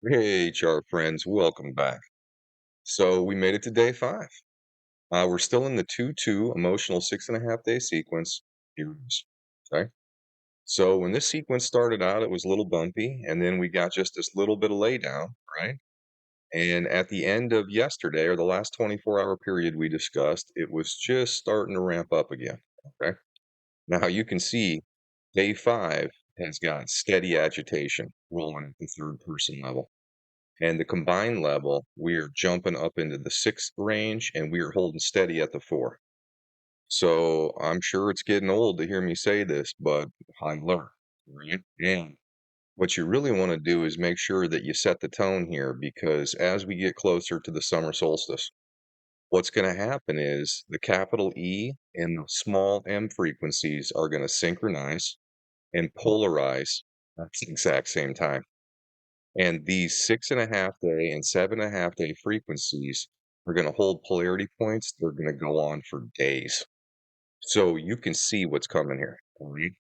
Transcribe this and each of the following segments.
Hey, chart friends, welcome back. So we made it to day five. We're still in the 2-2 emotional 6.5 day sequence. Here it is. Okay. So when this sequence started out, it was a little bumpy, and then we got just this little bit of lay down, right? And at the end of yesterday, or the last 24-hour period we discussed, it was just starting to ramp up again. Okay. Now you can see day five has got steady agitation rolling at the third person level. And the combined level, we are jumping up into the sixth range and we are holding steady at the four. So I'm sure it's getting old to hear me say this, but I learned, right? And what you really want to do is make sure that you set the tone here because as we get closer to the summer solstice, what's going to happen is the capital E and the small m frequencies are going to synchronize and polarize at the exact same time. And these 6.5 day and 7.5 day frequencies are going to hold polarity points. They're going to go on for days. So you can see what's coming here. All right.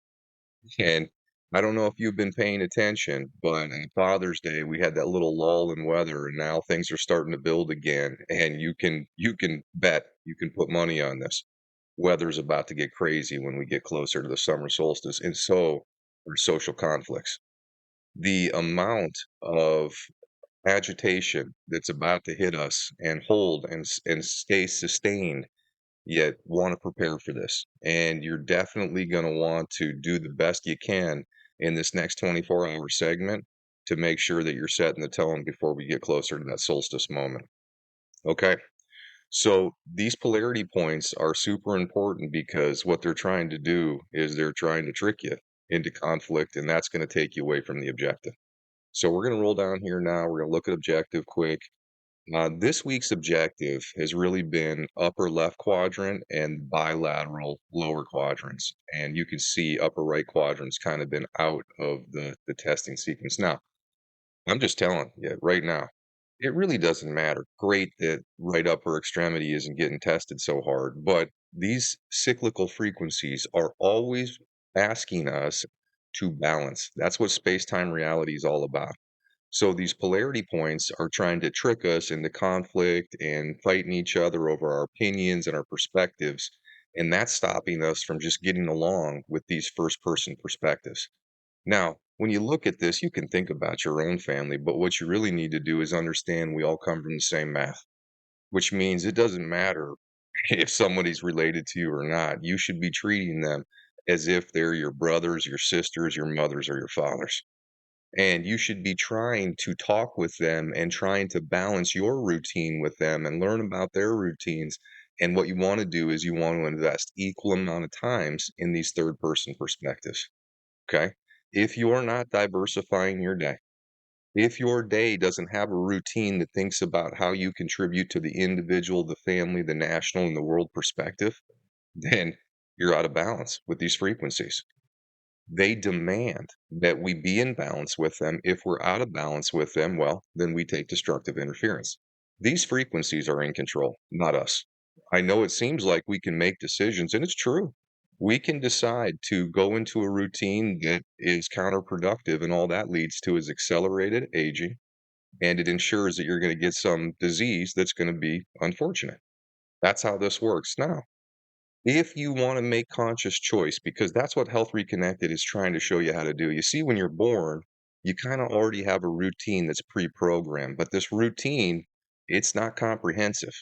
And I don't know if you've been paying attention, but on Father's Day we had that little lull in weather, and now things are starting to build again. And you can bet, you can put money on this. Weather's about to get crazy when we get closer to the summer solstice, and so are social conflicts. The amount of agitation that's about to hit us and hold and stay sustained, yet want to prepare for this. And you're definitely going to want to do the best you can in this next 24-hour segment to make sure that you're setting the tone before we get closer to that solstice moment. Okay. So these polarity points are super important because what they're trying to do is they're trying to trick you into conflict, and that's going to take you away from the objective. So we're going to roll down here now. We're going to look at objective quick. This week's objective has really been upper left quadrant and bilateral lower quadrants. And you can see upper right quadrant's kind of been out of the testing sequence. Now, I'm just telling you right now, it really doesn't matter. Great that right upper extremity isn't getting tested so hard, but these cyclical frequencies are always asking us to balance. That's what space time reality is all about. So these polarity points are trying to trick us into conflict and fighting each other over our opinions and our perspectives. And that's stopping us from just getting along with these first person perspectives. Now, when you look at this, you can think about your own family, but what you really need to do is understand we all come from the same math, which means it doesn't matter if somebody's related to you or not. You should be treating them as if they're your brothers, your sisters, your mothers, or your fathers. And you should be trying to talk with them and trying to balance your routine with them and learn about their routines. And what you want to do is you want to invest equal amount of times in these third person perspectives. Okay. If you're not diversifying your day, if your day doesn't have a routine that thinks about how you contribute to the individual, the family, the national, and the world perspective, then you're out of balance with these frequencies. They demand that we be in balance with them. If we're out of balance with them, well, then we take destructive interference. These frequencies are in control, not us. I know it seems like we can make decisions, and it's true. We can decide to go into a routine that is counterproductive, and all that leads to is accelerated aging, and it ensures that you're going to get some disease that's going to be unfortunate. That's how this works. Now, if you wanna make conscious choice, because that's what Health Reconnected is trying to show you how to do. You see, when you're born, you kinda already have a routine that's pre-programmed, but this routine, it's not comprehensive.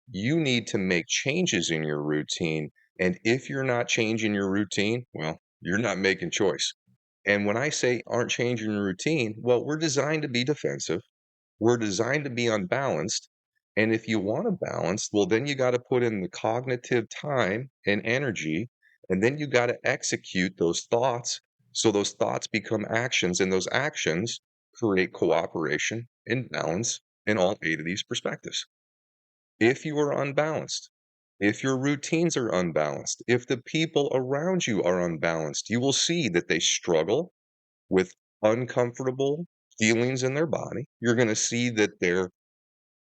You need to make changes in your routine, and if you're not changing your routine, well, you're not making choice. And when I say aren't changing your routine, well, we're designed to be defensive. We're designed to be unbalanced. And if you want to balance, well, then you got to put in the cognitive time and energy, and then you got to execute those thoughts. So those thoughts become actions, and those actions create cooperation and balance in all eight of these perspectives. If you are unbalanced, if your routines are unbalanced, if the people around you are unbalanced, you will see that they struggle with uncomfortable feelings in their body. You're going to see that their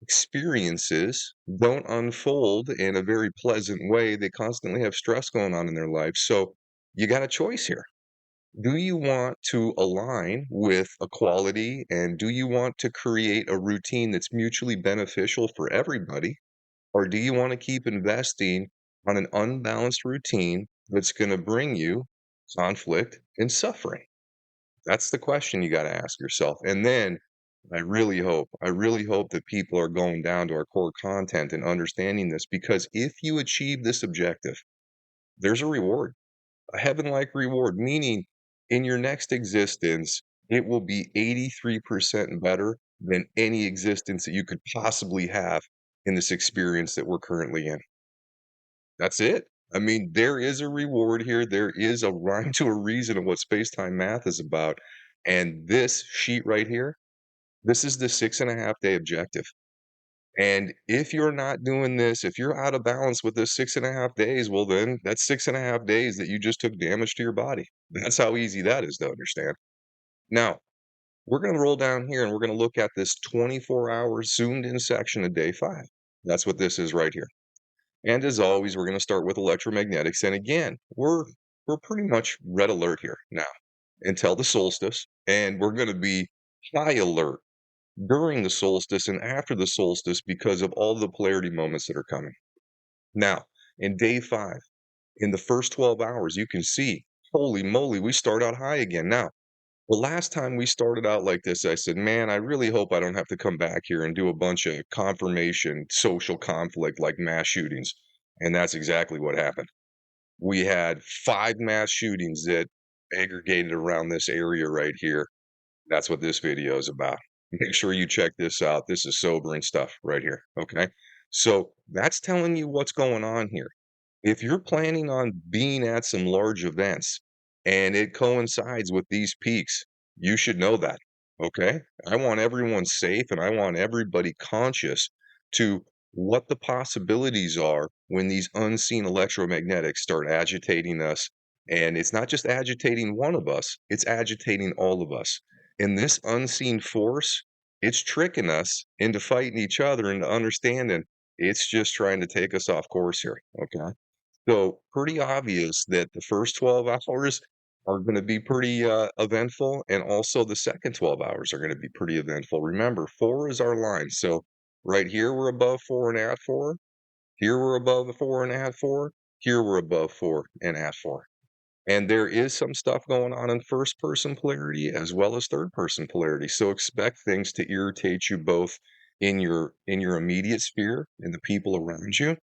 experiences don't unfold in a very pleasant way. They constantly have stress going on in their life. So you got a choice here. Do you want to align with equality and do you want to create a routine that's mutually beneficial for everybody? Or do you want to keep investing on an unbalanced routine that's going to bring you conflict and suffering? That's the question you got to ask yourself. And then I really hope that people are going down to our core content and understanding this because if you achieve this objective, there's a reward, a heaven-like reward, meaning in your next existence, it will be 83% better than any existence that you could possibly have in this experience that we're currently in. That's it. I mean, there is a reward here. There is a rhyme to a reason of what space-time math is about. And this sheet right here, this is the 6.5 day objective. And if you're not doing this, if you're out of balance with this 6.5 days, well, then that's 6.5 days that you just took damage to your body. That's how easy that is to understand. Now, we're going to roll down here and we're going to look at this 24-hour zoomed in section of day 5. That's what this is right here. And as always, we're going to start with electromagnetics. And again, we're pretty much red alert here now until the solstice, and we're going to be high alert during the solstice and after the solstice because of all the polarity moments that are coming. Now, in day 5, in the first 12 hours, you can see, holy moly, we start out high again. Now, the last time we started out like this, I said, man, I really hope I don't have to come back here and do a bunch of confirmation, social conflict like mass shootings. And that's exactly what happened. We had 5 mass shootings that aggregated around this area right here. That's what this video is about. Make sure you check this out. This is sobering stuff right here. Okay. So that's telling you what's going on here. If you're planning on being at some large events and it coincides with these peaks, you should know that. Okay. I want everyone safe and I want everybody conscious to what the possibilities are when these unseen electromagnetics start agitating us. And it's not just agitating one of us, it's agitating all of us. And this unseen force, it's tricking us into fighting each other and understanding it's just trying to take us off course here. Okay. So pretty obvious that the first 12 hours are going to be pretty eventful, and also the second 12 hours are going to be pretty eventful. Remember, 4 is our line. So right here we're above 4 and at 4. Here we're above the 4 and at 4. Here we're above 4 and at 4. And there is some stuff going on in first person polarity as well as third person polarity. So expect things to irritate you both in your immediate sphere and the people around you,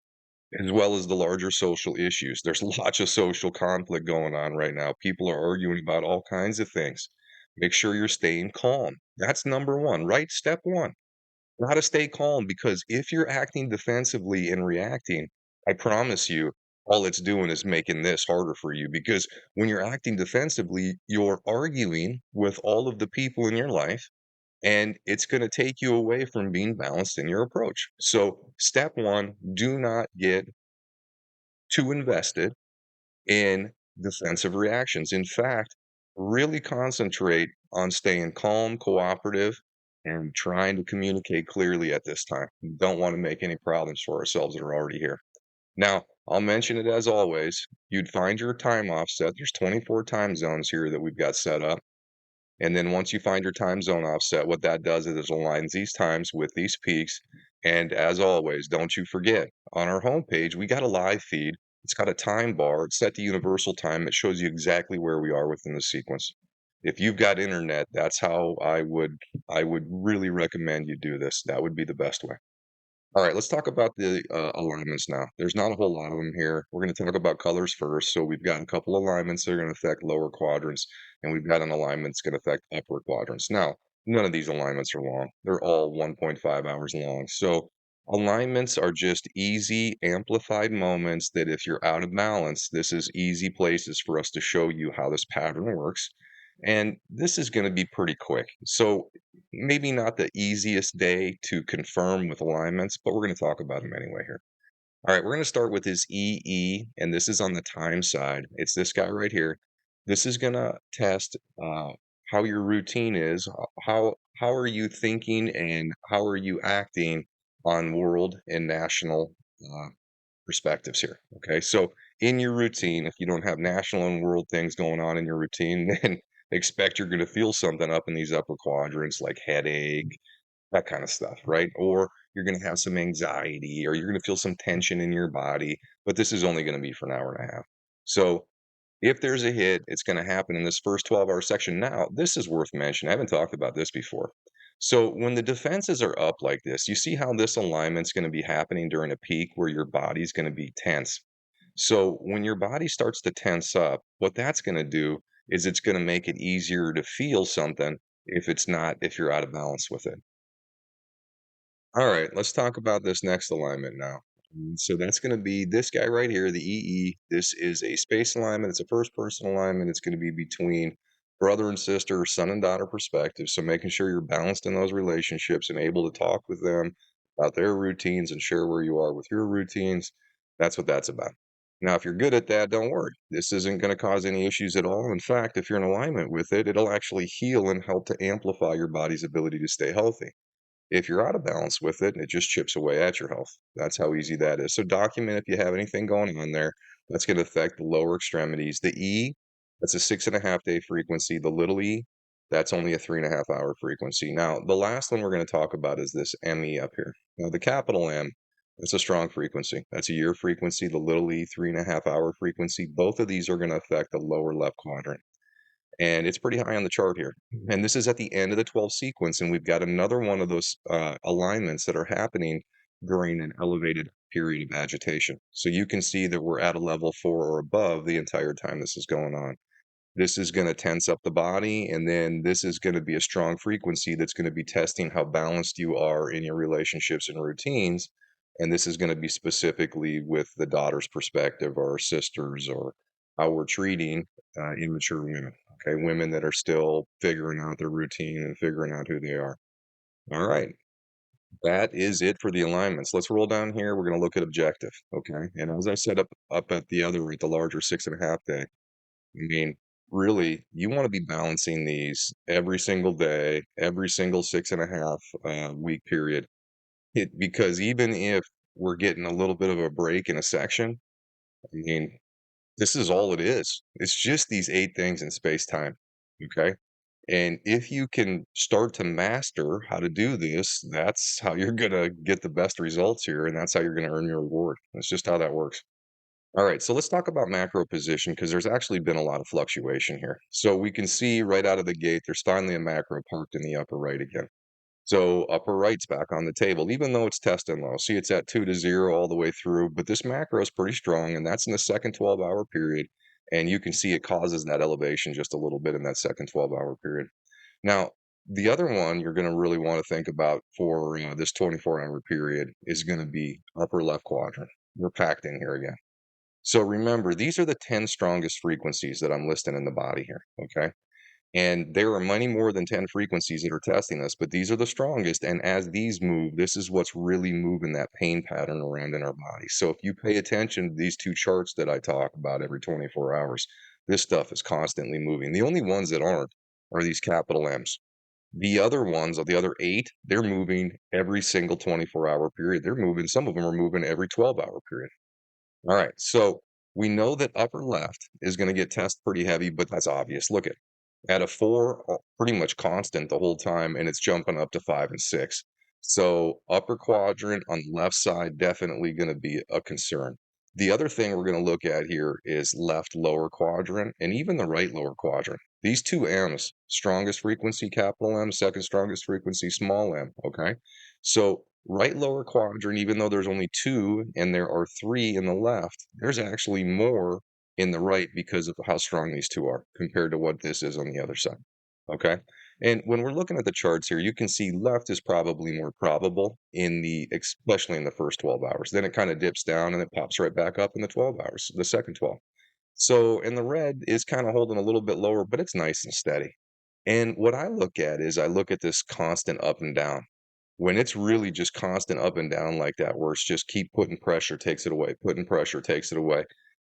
as well as the larger social issues. There's lots of social conflict going on right now. People are arguing about all kinds of things. Make sure you're staying calm. That's number one, right? Step one. Gotta stay calm because if you're acting defensively and reacting, I promise you, all it's doing is making this harder for you because when you're acting defensively, you're arguing with all of the people in your life and it's going to take you away from being balanced in your approach. So, step one, do not get too invested in defensive reactions. In fact, really concentrate on staying calm, cooperative, and trying to communicate clearly at this time. Don't want to make any problems for ourselves that are already here. Now, I'll mention it as always. You'd find your time offset. There's 24 time zones here that we've got set up. And then once you find your time zone offset, what that does is it aligns these times with these peaks. And as always, don't you forget, on our homepage, we got a live feed. It's got a time bar. It's set to universal time. It shows you exactly where we are within the sequence. If you've got internet, that's how I would really recommend you do this. That would be the best way. All right, let's talk about the alignments now. There's not a whole lot of them here. We're going to talk about colors first. So we've got a couple alignments that are going to affect lower quadrants, and we've got an alignment that's going to affect upper quadrants. Now, none of these alignments are long. They're all 1.5 hours long. So alignments are just easy, amplified moments that if you're out of balance, this is easy places for us to show you how this pattern works. And this is going to be pretty quick. So maybe not the easiest day to confirm with alignments, but we're going to talk about them anyway here. All right, we're going to start with this EE, and this is on the time side. It's this guy right here. This is going to test how your routine is, how are you thinking, and how are you acting on world and national perspectives here. Okay, so in your routine, if you don't have national and world things going on in your routine, then expect you're gonna feel something up in these upper quadrants like headache, that kind of stuff, right? Or you're going to have some anxiety or you're going to feel some tension in your body, but this is only going to be for an hour and a half. So if there's a hit, it's going to happen in this first 12-hour section. Now, this is worth mentioning. I haven't talked about this before. So when the defenses are up like this, you see how this alignment's going to be happening during a peak where your body's going to be tense. So when your body starts to tense up, what that's going to do is it's going to make it easier to feel something if you're out of balance with it. All right, let's talk about this next alignment now. So that's going to be this guy right here, the EE. This is a space alignment. It's a first person alignment. It's going to be between brother and sister, son and daughter perspective. So making sure you're balanced in those relationships and able to talk with them about their routines and share where you are with your routines. That's what that's about. Now, if you're good at that, don't worry. This isn't going to cause any issues at all. In fact, if you're in alignment with it, it'll actually heal and help to amplify your body's ability to stay healthy. If you're out of balance with it, it just chips away at your health. That's how easy that is. So document if you have anything going on there that's going to affect the lower extremities. The E, that's a 6.5 day frequency. The little e, that's only a 3.5 hour frequency. Now, the last one we're going to talk about is this ME up here. Now, the capital M, that's a strong frequency. That's a year frequency. The little e, 3.5 hour frequency. Both of these are going to affect the lower left quadrant, and it's pretty high on the chart here. And this is at the end of the 12 sequence, and we've got another one of those alignments that are happening during an elevated period of agitation. So you can see that we're at a level 4 or above the entire time this is going on. This is going to tense up the body, and then this is going to be a strong frequency that's going to be testing how balanced you are in your relationships and routines. And this is going to be specifically with the daughter's perspective or sisters, or how we're treating immature women. Okay, women that are still figuring out their routine and figuring out who they are. All right, that is it for the alignments. Let's roll down here. We're going to look at objective. Okay, and as I said up at the larger 6.5 day, I mean, really, you want to be balancing these every single day, every single 6.5 week period. Because even if we're getting a little bit of a break in a section, I mean, this is all it is. It's just these 8 things in space time. Okay. And if you can start to master how to do this, that's how you're going to get the best results here. And that's how you're going to earn your reward. That's just how that works. All right, so let's talk about macro position because there's actually been a lot of fluctuation here. So we can see right out of the gate, there's finally a macro parked in the upper right again. So upper right's back on the table, even though it's testing low. See, it's at 2 to 0 all the way through, but this macro is pretty strong, and that's in the second 12-hour period. And you can see it causes that elevation just a little bit in that second 12-hour period. Now, the other one you're going to really want to think about for this 24-hour period is going to be upper left quadrant. We're packed in here again. So remember, these are the 10 strongest frequencies that I'm listing in the body here, okay? And there are many more than 10 frequencies that are testing this, but these are the strongest. And as these move, this is what's really moving that pain pattern around in our body. So if you pay attention to these two charts that I talk about every 24 hours, this stuff is constantly moving. The only ones that aren't are these capital M's. The other ones, of the other 8, they're moving every single 24-hour period. They're moving, some of them are moving every 12-hour period. All right, so we know that upper left is going to get tested pretty heavy, but that's obvious. Look at a 4, pretty much constant the whole time, and it's jumping up to 5 and 6. So upper quadrant on the left side definitely going to be a concern. The other thing we're going to look at here is left lower quadrant and even the right lower quadrant. These two M's, strongest frequency capital M, second strongest frequency small m, okay? So right lower quadrant, even though there's only 2 and there are 3 in the left, there's actually more in the right because of how strong these two are compared to what this is on the other side. Okay. And when we're looking at the charts here, you can see left is probably more probable especially in the first 12 hours. Then it kind of dips down and it pops right back up in the 12 hours, the second 12. So, and the red is kind of holding a little bit lower, but it's nice and steady. And what I look at is I look at this constant up and down. When it's really just constant up and down like that, where it's just keep putting pressure, takes it away, putting pressure, takes it away.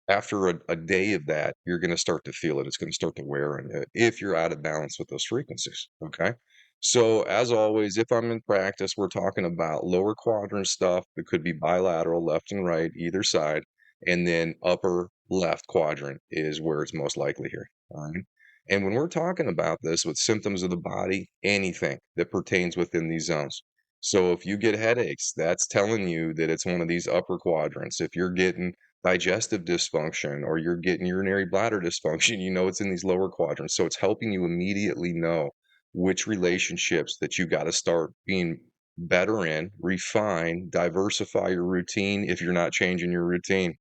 After a day of that, you're going to start to feel it. It's going to start to wear on you if you're out of balance with those frequencies. Okay. So, as always, if I'm in practice, we're talking about lower quadrant stuff. It could be bilateral, left and right, either side. and then upper left quadrant is where it's most likely here. All right. And when we're talking about this with symptoms of the body, anything that pertains within these zones. So if you get headaches, that's telling you that it's one of these upper quadrants. If you're getting digestive dysfunction or you're getting urinary bladder dysfunction, you know it's in these lower quadrants. So it's helping you immediately know which relationships that you got to start being better in, refine, diversify your routine if you're not changing your routine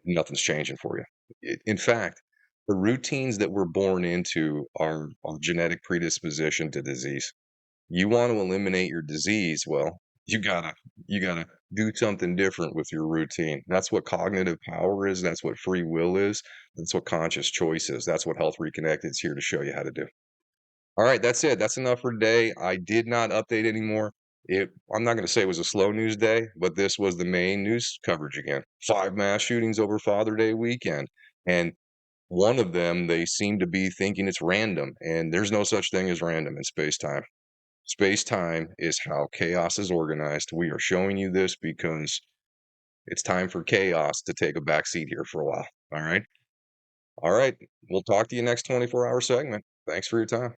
nothing's changing for you. In fact, the routines that we're born into are genetic predisposition to disease. You want to eliminate your disease, well, you gotta do something different with your routine. That's what cognitive power is. That's what free will is. That's what conscious choice is. That's what Health Reconnected is here to show you how to do. All right, that's it. That's enough for today. I did not update anymore. I'm not going to say it was a slow news day, but this was the main news coverage again. 5 mass shootings over Father Day weekend. And one of them, they seem to be thinking it's random. And there's no such thing as random in space time. Space time is how chaos is organized. We are showing you this because it's time for chaos to take a back seat here for a while. All right. All right. We'll talk to you next 24-hour segment. Thanks for your time.